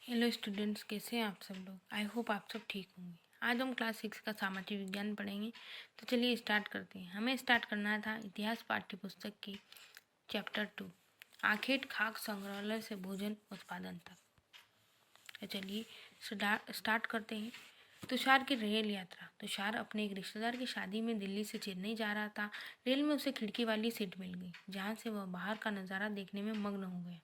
Hello students, कैसे हैं आप सब लोग। आई होप आप सब ठीक होंगे। आज हम क्लास 6 का सामाजिक विज्ञान पढ़ेंगे। तो चलिए स्टार्ट करते हैं। हमें स्टार्ट करना था इतिहास पाठ्य पुस्तक की चैप्टर 2, आखेट खाक संग्रहालय से भोजन उत्पादन तक। तो चलिए स्टार्ट करते हैं। तुषार की रेल यात्रा। तुषार अपने एक रिश्तेदार की शादी में दिल्ली से चेन्नई जा रहा था। रेल में उसे खिड़की वाली सीट मिल गई, जहाँ से वह बाहर का नज़ारा देखने में मग्न हो गया।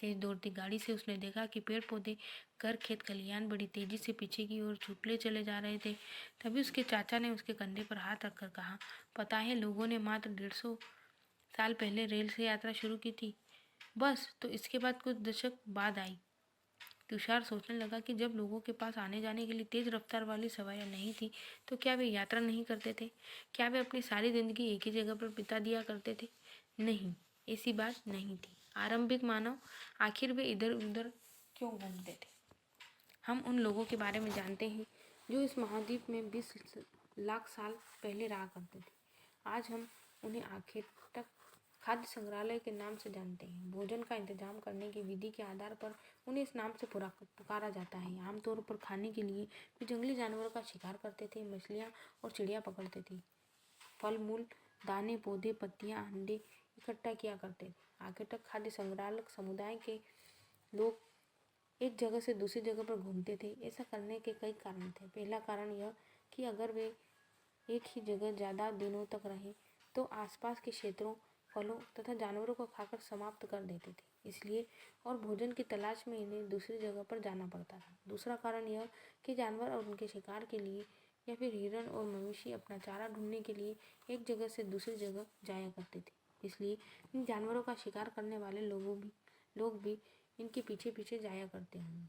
तेज दौड़ती गाड़ी से उसने देखा कि पेड़ पौधे, घर, खेत खलियान बड़ी तेजी से पीछे की ओर छुटले चले जा रहे थे। तभी उसके चाचा ने उसके कंधे पर हाथ रखकर कहा, पता है लोगों ने मात्र 150 साल पहले रेल से यात्रा शुरू की थी। बस तो इसके बाद कुछ दशक बाद आई। तुषार सोचने लगा कि जब लोगों के पास आने जाने के लिए तेज रफ्तार वाली सवारियां नहीं थी, तो क्या वे यात्रा नहीं करते थे? क्या वे अपनी सारी जिंदगी एक ही जगह पर बिता दिया करते थे? नहीं, ऐसी बात नहीं थी। आरंभिक मानव आखिर वे इधर उधर क्यों घूमते थे? हम उन लोगों के बारे में जानते हैं जो इस महाद्वीप में 20 लाख साल पहले रहा करते थे। आज हम उन्हें आखिर तक खाद्य संग्रहालय के नाम से जानते हैं। भोजन का इंतजाम करने की विधि के आधार पर उन्हें इस नाम से पुकारा जाता है। आमतौर पर खाने के लिए वे जंगली जानवरों का शिकार करते थे, मछलियाँ और चिड़िया पकड़ते थे, फल मूल, दाने, पौधे, पत्तियाँ, अंडे इकट्ठा किया करते थे। आखिर तक खाद्य संग्रहालय समुदाय के लोग एक जगह से दूसरी जगह पर घूमते थे। ऐसा करने के कई कारण थे। पहला कारण यह कि अगर वे एक ही जगह ज़्यादा दिनों तक रहे तो आसपास के क्षेत्रों, फलों तथा जानवरों को खाकर समाप्त कर देते थे, इसलिए और भोजन की तलाश में इन्हें दूसरी जगह पर जाना पड़ता था। दूसरा कारण यह कि जानवर और उनके शिकार के लिए या फिर हिरण और मवेशी अपना चारा ढूंढने के लिए एक जगह से दूसरी जगह जाया करते थे, इसलिए इन जानवरों का शिकार करने वाले लोग भी इनके पीछे पीछे जाया करते होंगे।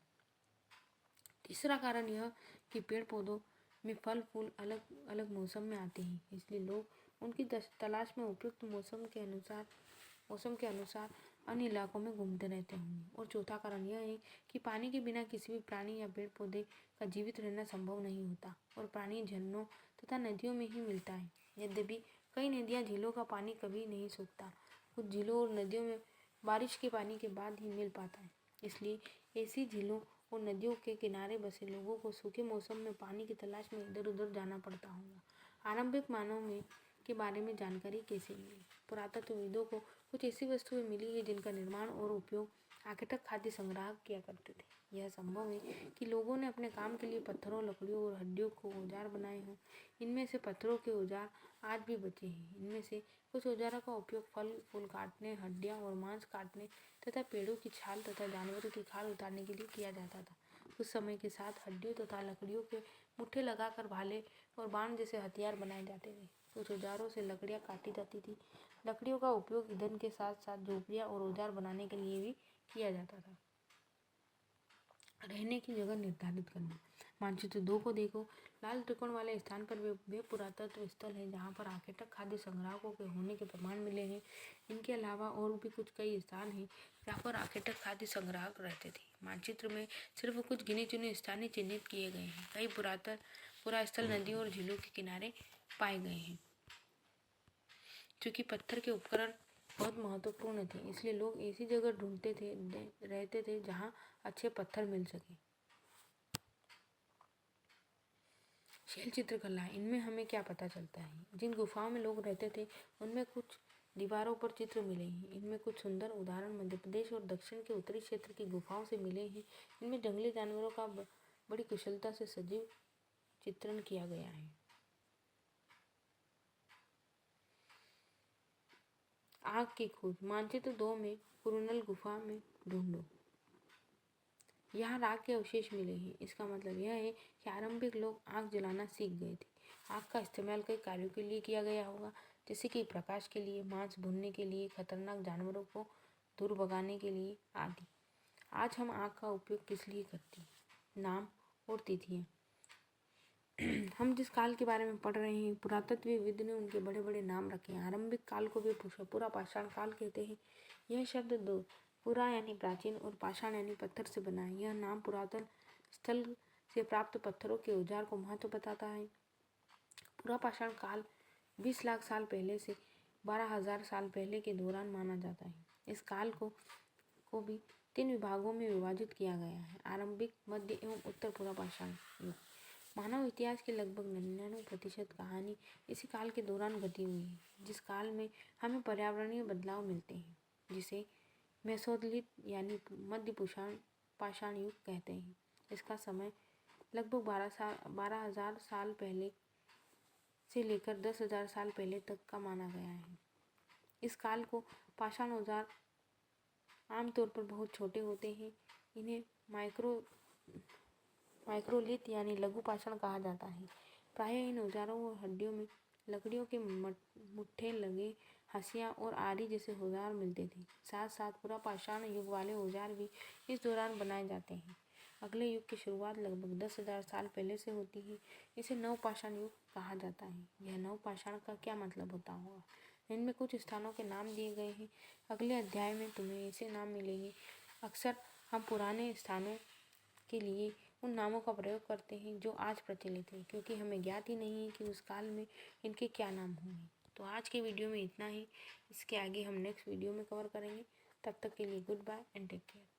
तीसरा कारण यह कि पेड़ पौधों में फल फूल अलग अलग मौसम में आते हैं, इसलिए लोग उनकी तलाश में उपयुक्त मौसम के अनुसार अन्य इलाकों में घूमते रहते होंगे। और चौथा कारण यह है कि पानी के बिना किसी भी प्राणी या पेड़ पौधे का जीवित रहना संभव नहीं होता और पानी झरनों तथा नदियों में ही मिलता है। यद्यपि कई नदियाँ झीलों का पानी कभी नहीं सूखता, कुछ झीलों और नदियों में बारिश के पानी के बाद ही मिल पाता है, इसलिए ऐसी झीलों और नदियों के किनारे बसे लोगों को सूखे मौसम में पानी की तलाश में इधर उधर जाना पड़ता होगा। आरंभिक मानव में के बारे में जानकारी कैसे मिली? पुरातत्वविदों को कुछ ऐसी वस्तुएं मिली है जिनका निर्माण और उपयोग आगे तक खाद्य संग्रह किया करते थे। यह संभव है कि लोगों ने अपने काम के लिए पत्थरों, लकड़ियों और हड्डियों को औजार बनाए हों। इनमें से पत्थरों के औजार आज भी बचे हैं। इनमें से कुछ औजारों का उपयोग फल फूल काटने, हड्डियाँ और मांस काटने तथा पेड़ों की छाल तथा जानवरों की खाल उतारने के लिए किया जाता था। उस समय के साथ हड्डियों तथा लकड़ियों के मुट्ठे लगाकर भाले और बाण जैसे हथियार बनाए जाते थे। कुछ औजारों से लकड़ियाँ काटी जाती थी। लकड़ियों का उपयोग ईंधन के साथ साथ झोपड़ियाँ और औजार बनाने के लिए भी किया जाता था। रहने की जगह निर्धारित करना। मानचित्र 2 को देखो। लाल त्रिकोण वाले स्थान पर वे पुरातत्व स्थल है जहाँ पर आखिर तक खाद्य संग्राहकों के होने के प्रमाण मिले हैं। इनके अलावा और भी कुछ कई स्थान हैं जहाँ पर आखिर तक खाद्य संग्राहक रहते थे। मानचित्र में सिर्फ कुछ गिने चुने स्थान चिन्हित किए गए हैं। कई पुरा स्थल नदियों और झीलों के किनारे पाए गए हैं। चूँकि पत्थर के उपकरण बहुत महत्वपूर्ण थे, इसलिए लोग ऐसी जगह ढूंढते रहते थे जहाँ अच्छे पत्थर मिल सके। शैल चित्रकला, इनमें हमें क्या पता चलता है? जिन गुफाओं में लोग रहते थे उनमें कुछ दीवारों पर चित्र मिले हैं। इनमें कुछ सुंदर उदाहरण मध्य प्रदेश और दक्षिण के उत्तरी क्षेत्र की गुफाओं से मिले हैं। इनमें जंगली जानवरों का बड़ी कुशलता से सजीव चित्रण किया गया है। आग की खोज। मानचित्र 2 में कुरुनल गुफा में ढूंढो। यहाँ राख के अवशेष मिले हैं। इसका मतलब यह है कि आरंभिक लोग आग जलाना सीख गए थे। आग का इस्तेमाल कई कार्यों के लिए किया गया होगा, जैसे कि प्रकाश के लिए, मांस भूनने के लिए, खतरनाक जानवरों को दूर भगाने के लिए आदि। आज हम आग का उपयोग किस लिए करते हैं? नाम और तिथियाँ। हम जिस काल के बारे में पढ़ रहे हैं, पुरातत्वविद ने उनके बड़े बड़े नाम रखे हैं। आरंभिक काल को वे पूरा पाषाण काल कहते हैं। यह शब्द दो पुरा यानी प्राचीन और पाषाण यानी पत्थर से बना है। यह नाम पुरातन स्थल से प्राप्त पत्थरों के औजार को महत्व बताता है। पूरा पाषाण काल 20 लाख साल पहले से 12,000 साल पहले के दौरान माना जाता है। इस काल को भी 3 विभागों में विभाजित किया गया है: आरंभिक, मध्य एवं उत्तर पूर्व पाषाण युग। मानव इतिहास की लगभग 99% कहानी इसी काल के दौरान घटी हुई है, जिस काल में हमें पर्यावरणीय बदलाव मिलते हैं, जिसे मेसोलिथिक यानी मध्य पाषाण युग कहते हैं। इसका समय लगभग 12,000 साल पहले से लेकर 10,000 साल पहले तक का माना गया है। इस काल को पाषाण औजार आमतौर पर बहुत छोटे होते हैं। इन्हें माइक्रोलिथ यानी लघु पाषाण कहा जाता है। प्रायः इन औजारों और हड्डियों में लकड़ियों के मुट्ठे लगे हंसिया और आरी जैसे औजार मिलते थे। साथ साथ पूरा पाषाण युग वाले औजार भी इस दौरान बनाए जाते हैं। अगले युग की शुरुआत लगभग 10,000 साल पहले से होती है। इसे नवपाषाण युग कहा जाता है। यह नवपाषाण का क्या मतलब होता होगा? इनमें कुछ स्थानों के नाम दिए गए हैं। अगले अध्याय में तुम्हें ऐसे नाम मिलेंगे। अक्सर हम पुराने स्थानों के लिए उन नामों का प्रयोग करते हैं जो आज प्रचलित है, क्योंकि हमें ज्ञात ही नहीं है कि उस काल में इनके क्या नाम होंगे। तो आज के वीडियो में इतना ही। इसके आगे हम नेक्स्ट वीडियो में कवर करेंगे। तब तक के लिए good bye and take care.